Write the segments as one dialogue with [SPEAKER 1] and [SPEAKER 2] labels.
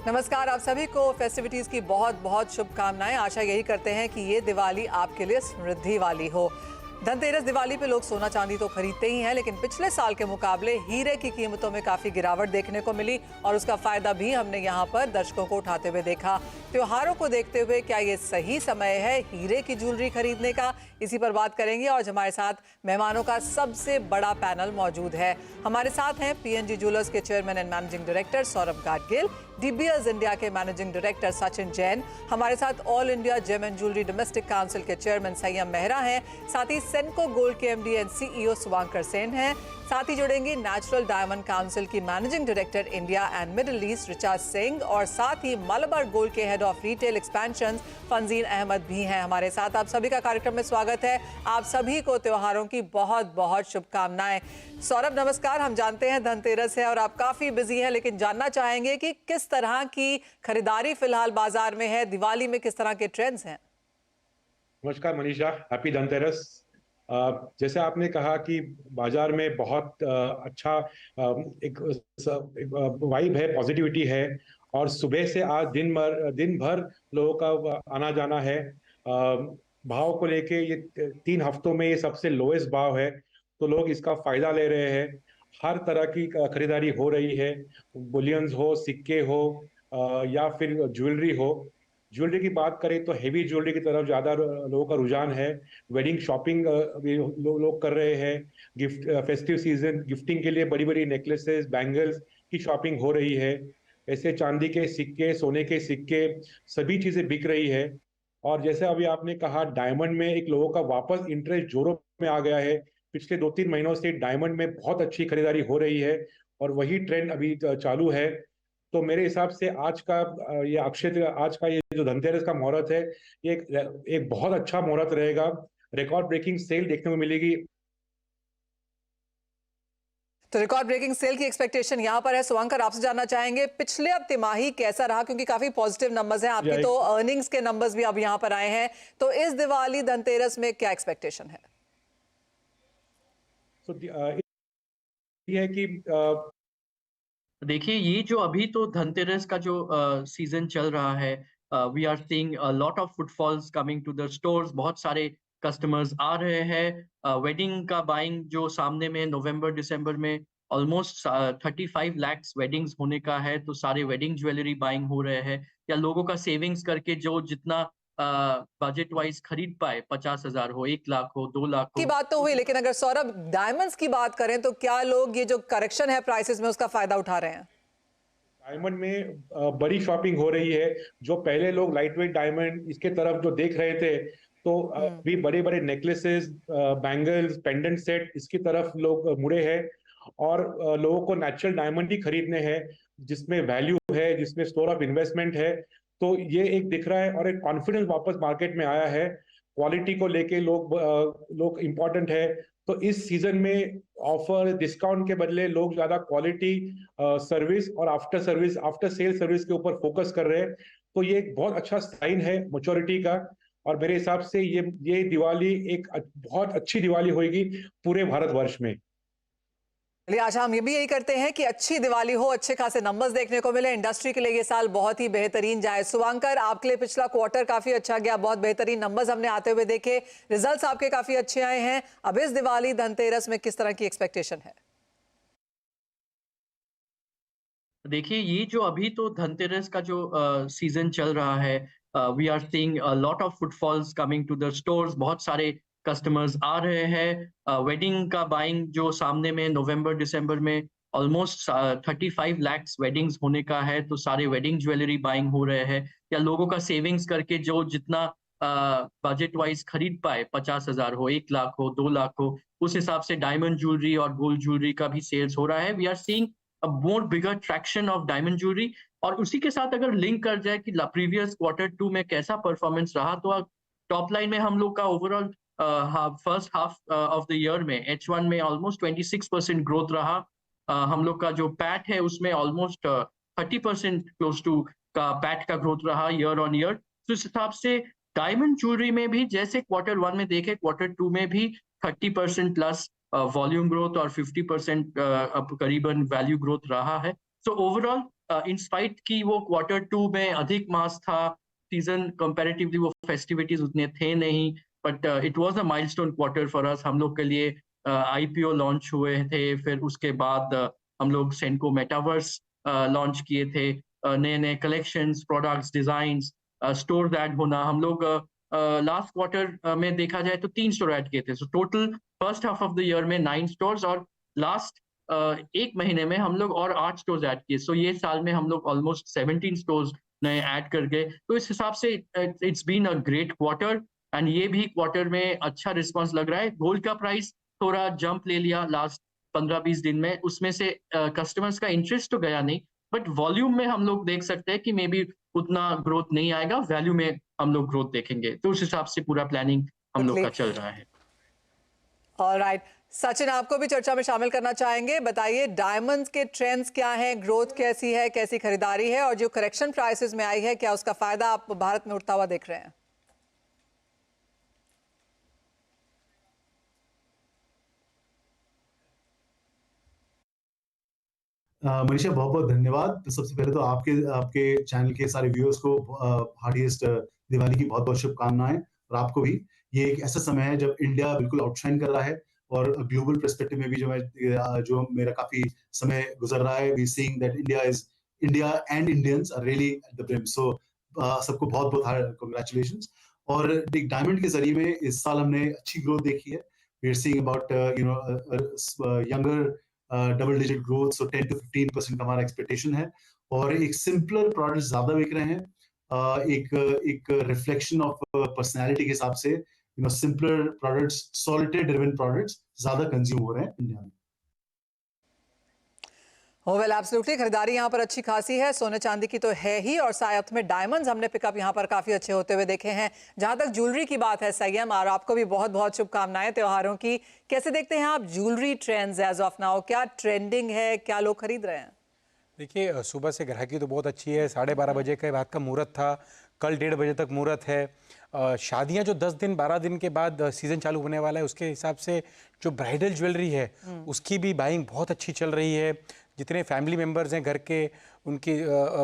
[SPEAKER 1] नमस्कार, आप सभी को फेस्टिविटीज की बहुत बहुत शुभकामनाएं। आशा यही करते हैं कि ये दिवाली आपके लिए समृद्धि वाली हो। धनतेरस दिवाली पे लोग सोना चांदी तो खरीदते ही हैं, लेकिन पिछले साल के मुकाबले हीरे की कीमतों में काफी गिरावट देखने को मिली और उसका फायदा भी हमने यहाँ पर दर्शकों को उठाते हुए देखा। त्योहारों को देखते हुए क्या ये सही समय है हीरे की ज्वेलरी खरीदने का? इसी पर बात करेंगे और हमारे साथ मेहमानों का सबसे बड़ा पैनल मौजूद है। हमारे साथ हैं पीएनजी ज्वेलर्स के chairman and managing director Saurabh Gadgil, DBS India के मैनेजिंग डायरेक्टर सचिन जैन, हमारे साथ all India gem and jewellery domestic council के चेयरमैन संयम मेहरा हैं, साथ ही सेनको गोल्ड के MD and CEO Suvankar Sen हैं, साथ ही जुड़ेंगी नेचुरल डायमंड काउंसिल की managing director India and Middle East Richa Singh और साथ ही मलबार गोल्ड के head of retail expansion फंजीन Ahmad भी हैं हमारे साथ। आप सभी का कार्यक्रम में स्वागत है। आप सभी को त्योहारों की बहुत बहुत शुभकामनाएं। सौरभ नमस्कार, हम जानते हैं धनतेरस है और आप काफी बिजी हैं, लेकिन जानना चाहेंगे कि किस तरह की खरीदारी फिलहाल बाजार में है, दिवाली में किस तरह के ट्रेंड्स हैं?
[SPEAKER 2] नमस्कार मनीषा, हैप्पी धनतेरस। जैसे आपने कहा कि बाजार में बहुत अच्छा एक वाइब है, पॉजिटिविटी है और सुबह से आज दिन भर लोगों का आना जाना है। भाव को लेके ये 3 हफ्तों में ये सबसे लोएस्ट भाव है, तो लोग इसका फायदा ले रहे हैं। हर तरह की खरीदारी हो रही है, बुलियंस हो, सिक्के हो या फिर ज्वेलरी हो। ज्वेलरी की बात करें तो हेवी ज्वेलरी की तरफ ज्यादा लोगों का रुझान है। वेडिंग शॉपिंग भी लोग कर रहे हैं। गिफ्ट फेस्टिव सीजन गिफ्टिंग के लिए बड़ी बड़ी नेकलेसेस, बैंगल्स की शॉपिंग हो रही है। ऐसे चांदी के सिक्के, सोने के सिक्के, सभी चीजें बिक रही है। और जैसे अभी आपने कहा, डायमंड में एक लोगों का वापस इंटरेस्ट जोरों में आ गया है। पिछले 2-3 महीनों से डायमंड में बहुत अच्छी खरीदारी हो रही है और वही ट्रेंड अभी चालू है। तो मेरे हिसाब से आज का ये आज का ये जो धनतेरस का मुहूर्त है, ये एक बहुत अच्छा मुहूर्त रहेगा। रिकॉर्ड ब्रेकिंग सेल देखने को मिलेगी।
[SPEAKER 1] तो रिकॉर्ड ब्रेकिंग सेल की एक्सपेक्टेशन यहां पर है। सुवांकर, आपसे जानना चाहेंगे पिछले अब तिमाही कैसा रहा, क्योंकि काफी पॉजिटिव नंबर्स हैं आपके, तो अर्निंग्स के नंबर्स भी अब यहां पर आए हैं, तो इस दिवाली धनतेरस में क्या एक्सपेक्टेशन है?
[SPEAKER 2] ये है कि
[SPEAKER 3] देखिए, ये जो अभी तो धनतेरस का जो सीजन चल रहा है, we are seeing a lot of footfalls coming to the stores. बहुत सारे कस्टमर्स आ रहे हैं। वेडिंग का बाइंग जो सामने में नवंबर दिसंबर में ऑलमोस्ट 35 lakhs वेडिंग्स होने का है, तो सारे वेडिंग ज्वेलरी बाइंग हो रहे हैं या लोगों का सेविंग्स करके जो जितना बजट वाइज खरीद पाए, 50,000 हो, 1 लाख हो, 2 लाख
[SPEAKER 1] की
[SPEAKER 3] हो।
[SPEAKER 1] बात तो हुई, लेकिन अगर सौरभ डायमंड्स की बात करें तो क्या लोग ये जो करेक्शन है प्राइसेस में उसका फायदा उठा रहे हैं?
[SPEAKER 2] डायमंड में बड़ी शॉपिंग हो रही है। जो पहले लोग लाइट वेट डायमंड इसके तरफ जो देख रहे थे, तो अभी बड़े बड़े नेकलेसेस, बैंगल्स, पेंडेंट सेट इसकी तरफ लोग मुड़े हैं। और लोगों को नेचुरल डायमंड ही खरीदने हैं, जिसमें वैल्यू है, जिसमें स्टोर ऑफ इन्वेस्टमेंट है। तो ये एक दिख रहा है और एक कॉन्फिडेंस वापस मार्केट में आया है। क्वालिटी को लेके लोग इम्पोर्टेंट है। तो इस सीजन में ऑफर डिस्काउंट के बदले लोग ज्यादा क्वालिटी सर्विस और आफ्टर सेल सर्विस के ऊपर फोकस कर रहे हैं। तो ये एक बहुत अच्छा साइन है मैच्योरिटी का। और मेरे हिसाब से ये दिवाली एक बहुत अच्छी दिवाली होगी पूरे भारतवर्ष में।
[SPEAKER 1] चलिए, आशा हम ये भी यही करते हैं कि अच्छी दिवाली हो, अच्छे खासे नंबर्स देखने को मिले, इंडस्ट्री के लिए ये साल बहुत ही बेहतरीन जाए। सुवांकर, आपके लिए पिछला क्वार्टर काफी अच्छा गया, बहुत बेहतरीन नंबर्स हमने आते हुए देखे, रिजल्ट्स आपके काफी अच्छे आए हैं। अब इस दिवाली धनतेरस में किस तरह की एक्सपेक्टेशन है?
[SPEAKER 3] देखिए, ये जो अभी तो धनतेरस का जो सीजन चल रहा है, we are seeing a lot of footfalls coming to the stores. बहुत सारे कस्टमर्स आ रहे हैं। वेडिंग का बाइंग जो सामने में नवंबर दिसंबर में ऑलमोस्ट 35 lakhs वेडिंग्स होने का है, तो सारे वेडिंग ज्वेलरी बाइंग हो रहे हैं या लोगों का सेविंग्स करके जो जितना बजट वाइज खरीद पाए, 50,000 हो, 1 लाख हो, 2 लाख हो, उस हिसाब से डायमंड ज्वेलरी और गोल्ड ज्वेलरी का भी सेल्स हो रहा है। We are seeing a more bigger traction of diamond jewelry। और उसी के साथ अगर लिंक कर जाए कि प्रीवियस Q2 में कैसा परफॉर्मेंस रहा, तो टॉप लाइन में हम लोग का overall first half of the year में H1 में ऑलमोस्ट 26% ग्रोथ रहा। हम लोग का जो पैट है उसमें ऑलमोस्ट 30% क्लोज टू का पैट का ग्रोथ रहा ईयर ऑन ईयर। तो इस हिसाब से डायमंड ज्वेलरी में भी जैसे Q1 में देखे, Q2 में भी 30% प्लस वॉल्यूम ग्रोथ और 50% करीबन वैल्यू ग्रोथ रहा है। सो ओवरऑल इन स्पाइट की वो Q2 में अधिक मास था, सीजन कंपैरेटिवली वो फेस्टिविटीज उतने थे नहीं, but it was a milestone quarter for us. हम लोग के लिए आईपीओ लॉन्च हुए थे, फिर उसके बाद हम लोग सेंको मेटावर्स लॉन्च किए थे, नए-नए collections, products, designs, store add होना। हम लोग लास्ट क्वार्टर में देखा जाए तो 3 स्टोर ऐड किए थे। So total first half of the year में 9 स्टोर्स, और लास्ट 1 महीने में हम लोग और 8 स्टोर्स ऐड किए। सो ये साल में हम लोग ऑलमोस्ट 17 स्टोर्स नए ऐड कर गए। तो इस हिसाब से it's been a great quarter, and ये भी क्वार्टर में अच्छा रिस्पॉन्स लग रहा है। गोल्ड का प्राइस थोड़ा जंप ले लिया लास्ट 15-20 दिन में, उसमें से कस्टमर्स का इंटरेस्ट तो गया नहीं, बट वॉल्यूम में हम लोग देख सकते हैं कि मे बी उतना ग्रोथ नहीं आएगा, वैल्यू में हम लोग ग्रोथ देखेंगे। तो उस हिसाब से पूरा प्लानिंग हम लोग का चल रहा है।
[SPEAKER 1] ऑलराइट, सचिन आपको भी चर्चा में शामिल करना चाहेंगे। बताइए डायमंड्स के ट्रेंड्स क्या हैं, ग्रोथ कैसी है, कैसी खरीदारी है, और जो करेक्शन प्राइसेस में आई है, क्या उसका फायदा आप भारत में उठता हुआ देख रहे हैं?
[SPEAKER 4] मनीषा, बहुत बहुत धन्यवाद। सबसे पहले तो आपके आपके चैनल के सारे व्यूअर्स को हार्डिएस्ट दिवाली की बहुत बहुत शुभकामनाएं, और आपको भी। ये एक ऐसा समय है जब इंडिया बिल्कुल आउटशाइन कर रहा है, और ग्लोबल पर्सपेक्टिव में भी जो मेरा काफी समय गुजर रहा है, we seeing that India and Indians are really at the brim. So सबको बहुत बहुत कांग्रेचुलेशंस। और डायमंड के जरिए में इस साल हमने अच्छी ग्रोथ देखी है। We are seeing about younger double digit growth, so 10 to 15% का हमारा एक्सपेक्टेशन है, और एक सिंपलर प्रोडक्ट ज्यादा बिक रहे हैं। एक रिफ्लेक्शन ऑफ पर्सनालिटी के हिसाब से simpler products, solitaire driven products ज्यादा कंज्यूम हो रहे हैं इंडिया में।
[SPEAKER 1] वेल एब्सोल्युटली, खरीदारी यहाँ पर अच्छी खासी है, सोने चांदी की तो है ही, और साथ में डायमंड्स हमने पिकअप यहाँ पर काफी अच्छे होते हुए देखे हैं। जहां तक ज्वेलरी की बात है संयम, और आपको भी बहुत बहुत शुभकामनाएं त्योहारों की। कैसे देखते हैं आप jewellery trends as of now? क्या ट्रेंडिंग है, क्या लोग खरीद रहे हैं?
[SPEAKER 5] देखिए, सुबह से ग्राहकी तो बहुत अच्छी है। 12:30 बजे के बाद का मुहूर्त था, कल 1:30 बजे तक मुहूर्त है। शादियां जो 10 दिन 12 दिन के बाद सीज़न चालू होने वाला है, उसके हिसाब से जो ब्राइडल ज्वेलरी है उसकी भी बाइंग बहुत अच्छी चल रही है। जितने फैमिली मेम्बर्स हैं घर के, उनकी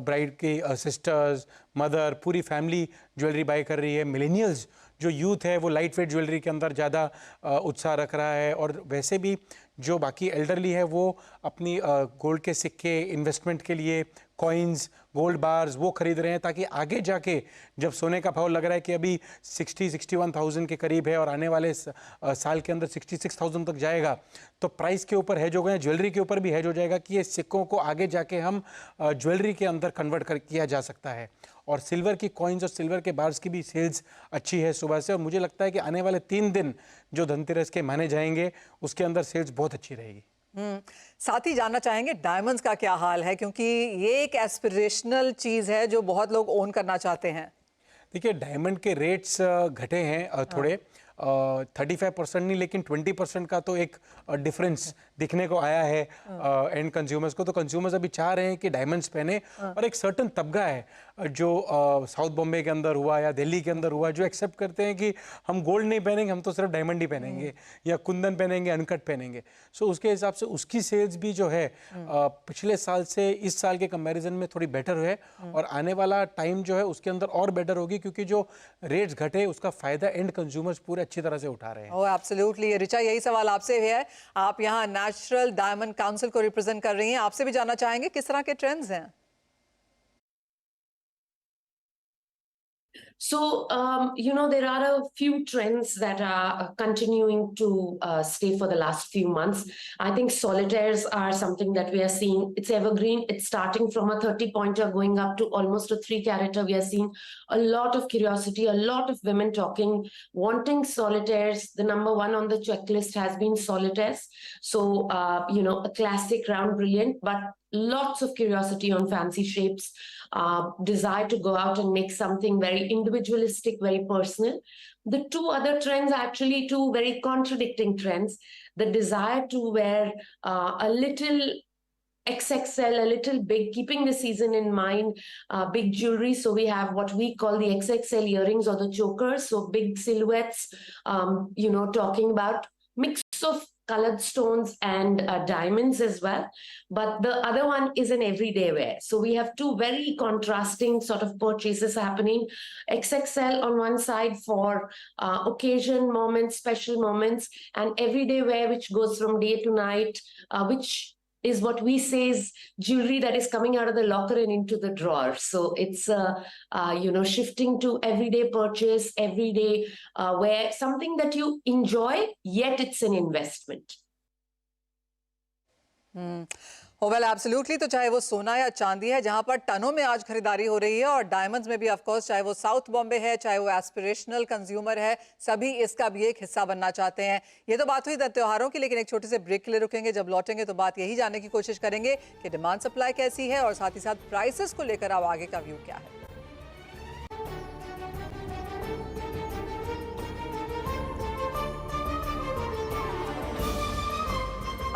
[SPEAKER 5] ब्राइड की सिस्टर्स, मदर, पूरी फैमिली ज्वेलरी बाई कर रही है। मिलेनियल्स जो यूथ है वो लाइट वेट ज्वेलरी के अंदर ज़्यादा उत्साह रख रहा है, और वैसे भी जो बाकी एल्डरली है वो अपनी गोल्ड के सिक्के, इन्वेस्टमेंट के लिए कॉइन्स, गोल्ड बार्स वो खरीद रहे हैं, ताकि आगे जाके जब सोने का भाव लग रहा है कि अभी 60-61,000 के करीब है और आने वाले साल के अंदर 66,000 तक जाएगा, तो प्राइस के ऊपर हेज हो गए, ज्वेलरी के ऊपर भी हेज हो जाएगा कि ये सिक्कों को आगे जाके हम ज्वेलरी के अंदर कन्वर्ट किया जा सकता है। और सिल्वर की कॉइन्स और सिल्वर के बार्स की भी सेल्स अच्छी है सुबह से, और मुझे लगता है कि आने वाले 3 दिन जो धनतेरस के माने जाएंगे उसके अंदर सेल्स बहुत अच्छी रहेगी।
[SPEAKER 1] साथ ही जानना चाहेंगे डायमंड्स का क्या हाल है, क्योंकि ये एक एस्पिरेशनल चीज है जो बहुत लोग ओन करना चाहते हैं।
[SPEAKER 5] देखिए, डायमंड के रेट्स घटे हैं थोड़े, 35% नहीं लेकिन 20% का तो एक डिफरेंस दिखने को आया है एंड कंज्यूमर्स को। तो कंज्यूमर्स अभी चाह रहे हैं कि डायमंड्स पहने, और एक सर्टन तबका है जो साउथ बॉम्बे के अंदर हुआ या दिल्ली के अंदर हुआ, जो एक्सेप्ट करते हैं कि हम गोल्ड नहीं पहनेंगे, हम तो सिर्फ डायमंड ही पहनेंगे, या कुंदन पहनेंगे, अनकट पहनेंगे। सो उसके हिसाब से उसकी सेल्स भी जो है पिछले साल से इस साल के कंपैरिजन में थोड़ी बेटर है, और आने वाला टाइम जो है उसके अंदर और बेटर होगी, क्योंकि जो रेट्स घटे उसका फायदा एंड कंज्यूमर्स पूरे अच्छी तरह से उठा रहे हैं।
[SPEAKER 1] ओह एब्सोल्युटली। रिचा, यही सवाल आपसे भी है, आप यहाँ नेचुरल डायमंड काउंसिल को रिप्रेजेंट कर रही हैं, आपसे भी जानना चाहेंगे किस तरह के ट्रेंड्स हैं?
[SPEAKER 6] So, there are a few trends that are continuing to stay for the last few months. I think solitaires are something that we are seeing. It's evergreen. It's starting from a 30-pointer going up to almost a 3-carat. We are seeing a lot of curiosity, a lot of women talking, wanting solitaires. The number one on the checklist has been solitaires. So, a classic round brilliant, but lots of curiosity on fancy shapes, desire to go out and make something very individualistic, very personal. The two other trends are actually two very contradicting trends. The desire to wear a little XXL, a little big, keeping the season in mind, big jewelry. So we have what we call the XXL earrings or the chokers. So big silhouettes, talking about mix of colored stones and diamonds as well. But the other one is an everyday wear. So we have two very contrasting sort of purchases happening. XXL on one side for occasion moments, special moments, and everyday wear, which goes from day to night, which is what we say is jewelry that is coming out of the locker and into the drawer. So it's, shifting to everyday purchase, everyday wear, something that you enjoy, yet it's an investment.
[SPEAKER 1] Well absolutely, तो चाहे वो सोना या चांदी है जहां पर टनों में आज खरीदारी हो रही है, और डायमंड्स में भी ऑफ कोर्स, चाहे वो साउथ बॉम्बे है, चाहे वो एस्पिरेशनल कंज्यूमर है, सभी इसका भी एक हिस्सा बनना चाहते हैं। ये तो बात हुई त्योहारों की, लेकिन एक छोटे से ब्रेक के लिए रुकेंगे। जब लौटेंगे तो बात यही जानने की कोशिश करेंगे कि डिमांड सप्लाई कैसी है, और साथ ही साथ प्राइसेस को लेकर अब आगे का व्यू क्या है।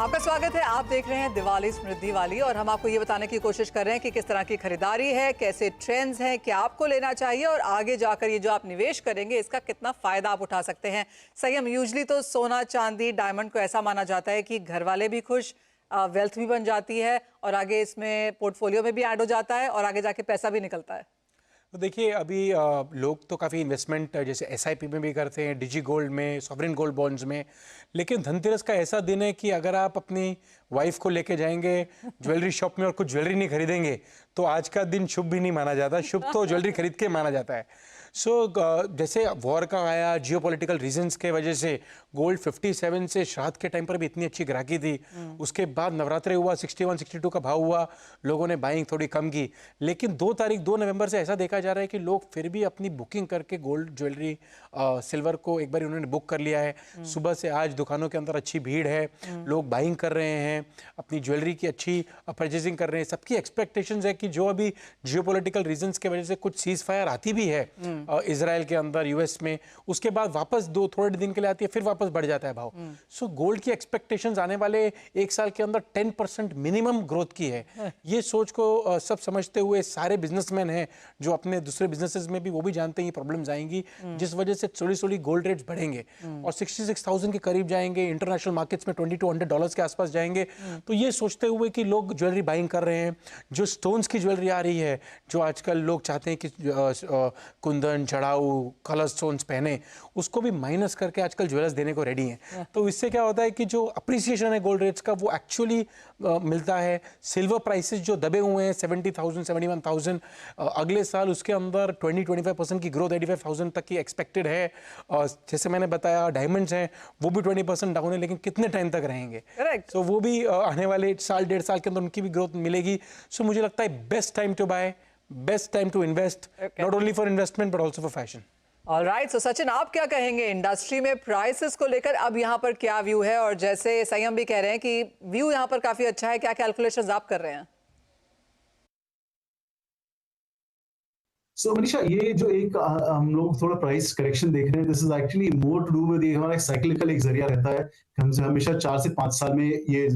[SPEAKER 1] आपका स्वागत है। आप देख रहे हैं दिवाली समृद्धि वाली, और हम आपको ये बताने की कोशिश कर रहे हैं कि किस तरह की खरीदारी है, कैसे ट्रेंड्स हैं, क्या आपको लेना चाहिए, और आगे जाकर ये जो आप निवेश करेंगे इसका कितना फायदा आप उठा सकते हैं। संयम, यूजली तो सोना, चांदी, डायमंड को ऐसा माना जाता है कि घर वाले भी खुश, वेल्थ भी बन जाती है, और आगे इसमें पोर्टफोलियो में भी ऐड हो जाता है, और आगे जाके पैसा भी निकलता है।
[SPEAKER 5] तो देखिए, अभी लोग तो काफ़ी इन्वेस्टमेंट जैसे SIP में भी करते हैं, डिजी गोल्ड में, सॉवरेन गोल्ड बॉन्ड्स में, लेकिन धनतेरस का ऐसा दिन है कि अगर आप अपनी वाइफ को लेके जाएंगे ज्वेलरी शॉप में और कुछ ज्वेलरी नहीं खरीदेंगे तो आज का दिन शुभ भी नहीं माना जाता। शुभ तो ज्वेलरी खरीद के माना जाता है। जैसे वॉर का आया, जियोपॉलिटिकल रीजंस के वजह से गोल्ड 57 से श्राद्ध के टाइम पर भी इतनी अच्छी ग्राहकी थी। उसके बाद नवरात्रि हुआ, 61-62 का भाव हुआ, लोगों ने बाइंग थोड़ी कम की। लेकिन 2 नवंबर से ऐसा देखा जा रहा है कि लोग फिर भी अपनी बुकिंग करके गोल्ड ज्वेलरी, सिल्वर को एक बार उन्होंने बुक कर लिया है। सुबह से आज दुकानों के अंदर अच्छी भीड़ है, लोग बाइंग कर रहे हैं, अपनी ज्वेलरी की अच्छी परचेजिंग कर रहे हैं। सबकी एक्सपेक्टेशंस है कि जो अभी जियोपॉलिटिकल रीजंस के वजह से कुछ सीज फायर आती भी है इजराइल के अंदर, US में, उसके बाद वापस थोड़े दिन के लिए आती है, फिर वापस बढ़ जाता है भाव। सो गोल्ड की एक्सपेक्टेशंस आने वाले 1 साल के अंदर 10% मिनिमम ग्रोथ की है। ये सोच को सब समझते हुए सारे बिजनेसमैन हैं जो अपने दूसरे बिजनेसेस में भी, वो भी जानते हैं ये प्रॉब्लम्स आएंगी, जिस वजह से थोड़ी गोल्ड रेट्स बढ़ेंगे और 66,000 के करीब जाएंगे, इंटरनेशनल मार्केट्स में $2200 के आसपास जाएंगे। तो ये सोचते हुए कि लोग ज्वेलरी बाइंग कर रहे हैं। जो स्टोन्स की ज्वेलरी आ रही है, जो आजकल लोग चाहते हैं कि कुंदन, जड़ाऊ, कलर स्टोन्स पहने, उसको भी माइनस करके आजकल ज्वेलर्स देने को रेडी हैं। तो इससे क्या होता है कि जो अप्रिसिएशन है गोल्ड रेट्स का, वो एक्चुअली मिलता है। सिल्वर प्राइसेस जो दबे हुए हैं 70,000, 71,000, अगले साल उसके अंदर 20-25% की ग्रोथ 85,000 तक की एक्सपेक्टेड है। जैसे मैंने बताया, डायमंड्स हैं वो भी 20% डाउन है, लेकिन कितने टाइम तक रहेंगे। तो वो भी आने वाले 1.5 साल के अंदर उनकी भी ग्रोथ मिलेगी। सो मुझे लगता है best time to buy, best time to invest, not only for investment but also for fashion.
[SPEAKER 1] Alright, so Sachin, आप क्या कहेंगे इंडस्ट्री में प्राइसेस को लेकर अब यहाँ पर क्या व्यू है? और जैसे संयम भी कह रहे हैं कि व्यू यहाँ पर काफी अच्छा है, क्या कैलकुलेशंस आप कर रहे हैं?
[SPEAKER 4] सो मनीषा, ये जो एक हम लोग थोड़ा प्राइस करेक्शन देख रहे हैं, this is actually more to do with, ये हमारा साइक्लिकल एक जरिया रहता है। हमसे हमेशा 4 से 5 साल में ये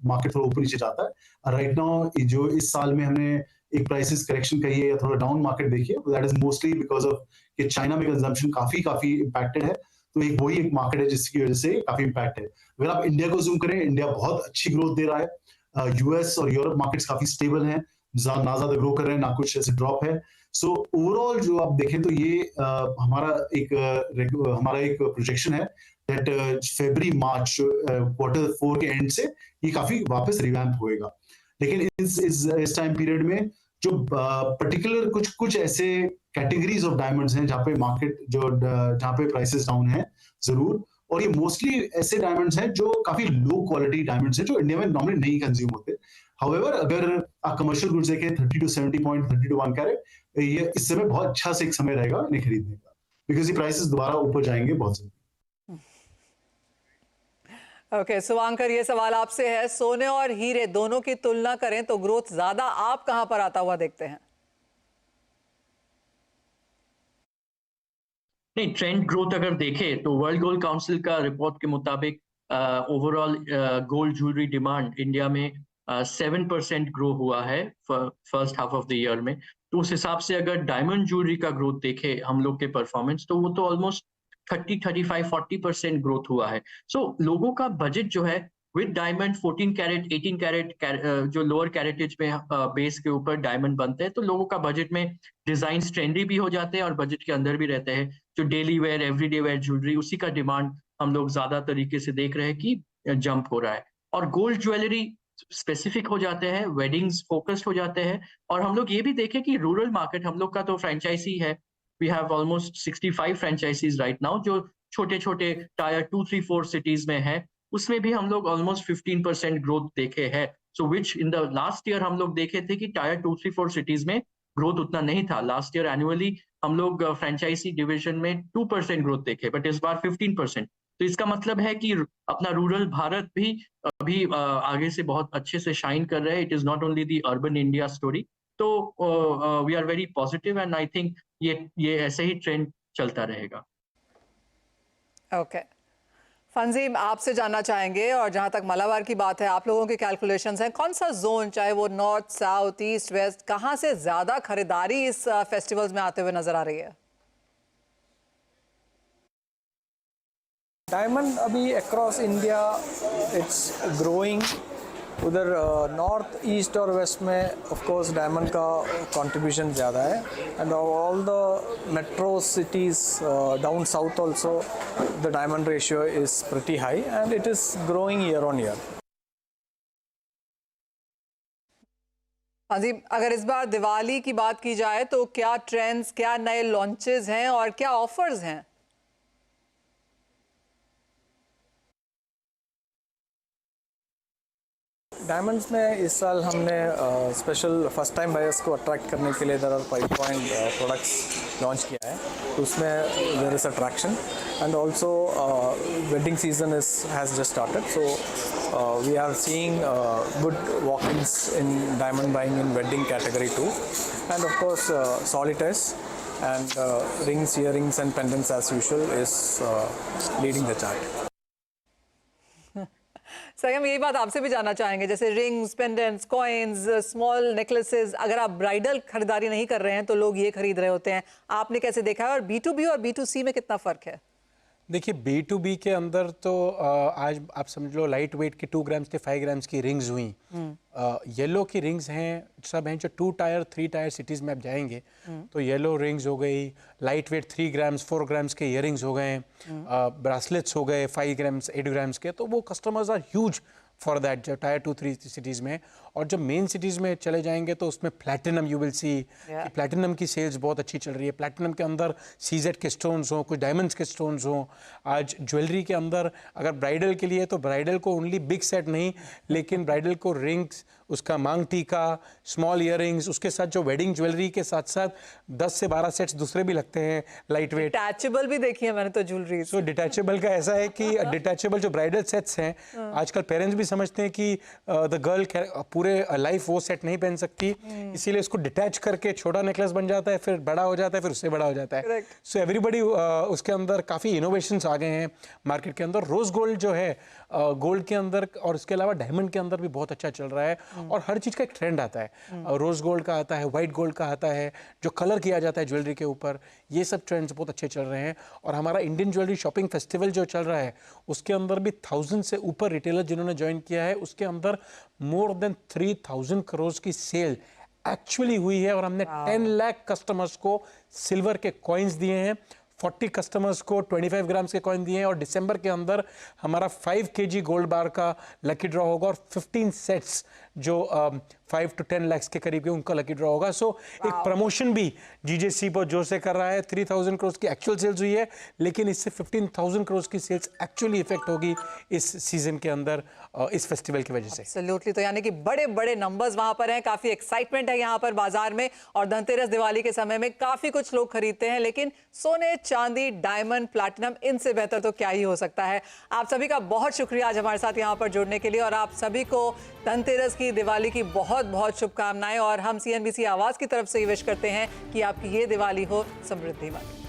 [SPEAKER 4] मार्केट थोड़ा ऊपर नीचे जाता है। राइट नाउ जो इस साल में हमने एक प्राइसेस करेक्शन कही है या थोड़ा डाउन मार्केट देखिए, that is mostly because of कि चाइना में कंजम्पशन काफी इंपैक्टेड है। तो वही एक मार्केट है जिसकी वजह से काफी इंपैक्ट है। अगर आप इंडिया को जूम करें, इंडिया बहुत अच्छी ग्रोथ दे रहा है। US और यूरोप मार्केट्स काफी स्टेबल हैं, ना ज्यादा ग्रो कर रहे हैं, ना कुछ ऐसे ड्रॉप है। सो ओवरऑल जो आप देखें तो ये हमारा एक प्रोजेक्शन है दैट February-March Q4 के एंड से ये काफी वापस रिवैम्प होएगा। लेकिन इस टाइम पीरियड में जो पर्टिकुलर कुछ ऐसे कैटेगरीज ऑफ डायमंड्स हैं जहाँ पे प्राइसेस डाउन है जरूर, और ये मोस्टली ऐसे डायमंड्स हैं जो काफी लो क्वालिटी डायमंड्स हैं जो इंडिया में नॉर्मली नहीं कंज्यूम होते। हाउएवर, अगर आप कमर्शियल गुड्स देखें 30 to 70 पॉइंट, 30 to 1 कैरेट, ये इस समय बहुत अच्छा से एक समय रहेगा इन्हें खरीदने का, बिकॉज ये प्राइसेस दोबारा ऊपर जाएंगे बहुत जल्दी।
[SPEAKER 1] ओके, शुभांकर, ये सवाल आपसे है, सोने और हीरे दोनों की तुलना करें तो ग्रोथ ज्यादा आप कहां पर आता हुआ देखते हैं?
[SPEAKER 3] नहीं, ट्रेंड ग्रोथ अगर देखें तो वर्ल्ड गोल्ड काउंसिल का रिपोर्ट के मुताबिक overall gold jewellery demand India में 7% ग्रो हुआ है first half of the year में। तो उस हिसाब से अगर डायमंड ज्वेलरी का ग्रोथ देखे हम लोग के परफॉर्मेंस, तो वो तो ऑलमोस्ट 30-35-40% ग्रोथ हुआ है। सो लोगों का बजट जो है विद डायमंड 14 कैरेट 18 कैरेट जो लोअर कैरेटेज में बेस के ऊपर डायमंड बनते हैं, तो लोगों का बजट में डिजाइन ट्रेंडी भी हो जाते हैं और बजट के अंदर भी रहते हैं। जो daily wear everyday where jewellery, उसी का डिमांड हम लोग ज्यादा तरीके से देख रहे हैं कि जंप हो रहा है। और गोल्ड ज्वेलरी स्पेसिफिक हो जाते हैं, वेडिंग्स फोकस्ड हो जाते हैं। और हम लोग ये भी देखें कि रूरल मार्केट, हम लोग का तो फ्रेंचाइजी है, we have almost 65 franchises right now, जो छोटे छोटे टायर 2, 3, 4 सिटीज में है। उसमें भी हम लोग ऑलमोस्ट 15% ग्रोथ देखे हैं। सो विच इन द लास्ट ईयर हम लोग देखे थे कि टायर 2, 3, 4 सिटीज में ग्रोथ उतना नहीं था। लास्ट ईयर एनुअली हम लोग फ्रेंचाइजी डिवीजन में 2% ग्रोथ देखे, बट इस बार 15%। तो इसका मतलब है कि अपना रूरल भारत भी अभी आगे से बहुत अच्छे से शाइन कर रहे हैं। It is not only the urban India story. तो we are very positive and I think ये ऐसे ही ट्रेंड चलता रहेगा।
[SPEAKER 1] ओके फंजीम, आपसे जानना चाहेंगे, और जहां तक मालाबार की बात है, आप लोगों के कैलकुलेशंस हैं, कौन सा जोन, चाहे वो नॉर्थ, साउथ, ईस्ट, वेस्ट, कहां से ज्यादा खरीदारी इस फेस्टिवल्स में आते हुए नजर आ रही है?
[SPEAKER 7] डायमंड अभी अक्रॉस इंडिया इट्स ग्रोइंग। उधर नॉर्थ, ईस्ट और वेस्ट में ऑफ कोर्स डायमंड का कंट्रीब्यूशन ज़्यादा है, and all the metro cities down south also the diamond ratio is pretty high and it is growing year on year.
[SPEAKER 1] हाँ जी, अगर इस बार दिवाली की बात की जाए तो क्या ट्रेंड्स, क्या नए लॉन्चेस हैं और क्या ऑफर्स हैं?
[SPEAKER 7] डायमंड्स में इस साल हमने स्पेशल फर्स्ट टाइम बायर्स को अट्रैक्ट करने के लिए 5 पॉइंट प्रोडक्ट्स लॉन्च किया है। उसमें there is attraction and also wedding season has just started, so we are seeing good walk-ins in diamond buying in wedding category too, and of course solitaires and rings, earrings and pendants as usual is leading the chart.
[SPEAKER 1] Sir, हम यही बात आपसे भी जानना चाहेंगे, जैसे rings, pendants, coins, small necklaces, अगर आप ब्राइडल खरीदारी नहीं कर रहे हैं तो लोग ये खरीद रहे होते हैं, आपने कैसे देखा है? और B2B और B2C में कितना फ़र्क है?
[SPEAKER 5] देखिए, B2B के अंदर तो आज आप समझ लो लाइट वेट की 2 ग्राम्स के 5 ग्राम्स की रिंग्स हुई, येलो की रिंग्स हैं, सब हैं जो 2 टायर 3 टायर सिटीज़ में आप जाएंगे तो येलो रिंग्स हो गई, लाइट वेट 3 ग्राम्स 4 ग्राम्स के ईयरिंग्स हो गए, ब्रासलेट्स हो गए 5 ग्राम्स 8 ग्राम्स के, तो वो customers are huge for that जो टायर 2-3 सिटीज़ में। और जब मेन सिटीज़ में चले जाएंगे तो उसमें platinum you will see, platinum की सेल्स बहुत अच्छी चल रही है। प्लैटिनम के अंदर CZ के स्टोन्स हों, कुछ डायमंड्स के स्टोन्स हों। आज ज्वेलरी के अंदर अगर ब्राइडल के लिए तो ब्राइडल को ओनली बिग सेट नहीं, लेकिन ब्राइडल को रिंग्स, उसका मांग टीका, स्मॉल ईयरिंग्स, उसके साथ जो वेडिंग ज्वेलरी के साथ साथ 10 से 12 सेट्स दूसरे भी लगते हैं लाइट वेट।
[SPEAKER 1] डिटैचेबल भी देखी है मैंने तो ज्वेलरी।
[SPEAKER 5] सो डिटैचेबल का ऐसा है कि डिटैचेबल जो ब्राइडल सेट्स हैं, आजकल पेरेंट्स भी समझते हैं कि द गर्ल पूरे लाइफ वो सेट नहीं पहन सकती, इसीलिए उसको डिटैच करके छोटा नेकलेस बन जाता है, फिर बड़ा हो जाता है, फिर उससे बड़ा हो जाता है। सो एवरीबडी उसके अंदर काफ़ी इनोवेशंस आ गए हैं मार्केट के अंदर। रोज गोल्ड जो है गोल्ड के अंदर और इसके अलावा डायमंड के अंदर भी बहुत अच्छा चल रहा है, और हर चीज़ का एक ट्रेंड आता है। रोज गोल्ड का आता है, वाइट गोल्ड का आता है, जो कलर किया जाता है ज्वेलरी के ऊपर, ये सब ट्रेंड्स बहुत अच्छे चल रहे हैं। और हमारा इंडियन ज्वेलरी शॉपिंग फेस्टिवल जो चल रहा है उसके अंदर भी 1000 से ऊपर रिटेलर जिन्होंने ज्वाइन किया है, उसके अंदर मोर देन 3000 करोड़ की सेल एक्चुअली हुई है। और हमने 10 लाख कस्टमर्स को सिल्वर के कॉइन्स दिए हैं, 40 कस्टमर्स को 25 ग्राम्स के कॉइन दिए हैं, और दिसंबर के अंदर हमारा 5 kg गोल्ड बार का लकी ड्रॉ होगा, और 15 सेट्स जो 5 to 10 लाख के करीब के उनका लकी ड्रॉ होगा। सो एक प्रमोशन भी GJC बहुत जोर से कर रहा है। 3000 करोड़ की एक्चुअल सेल्स हुई है, लेकिन इससे 15,000 करोड़ की सेल्स एक्चुअली इफेक्ट होगी इस सीजन के अंदर, इस फेस्टिवल की वजह से।
[SPEAKER 1] एब्सोल्युटली, तो यानी कि बड़े बड़े नंबर्स वहां पर हैं, काफी एक्साइटमेंट है यहाँ पर बाजार में, और धनतेरस दिवाली के समय में काफी कुछ लोग खरीदते हैं, लेकिन सोने, चांदी, डायमंड, प्लैटिनम, इनसे बेहतर तो क्या ही हो सकता है। आप सभी का बहुत शुक्रिया आज हमारे साथ यहाँ पर जुड़ने के लिए, और आप सभी को धनतेरस की, दिवाली की बहुत बहुत शुभकामनाएं। और हम CNBC आवाज की तरफ से ये विश करते हैं कि आपकी ये दिवाली हो समृद्धिमय।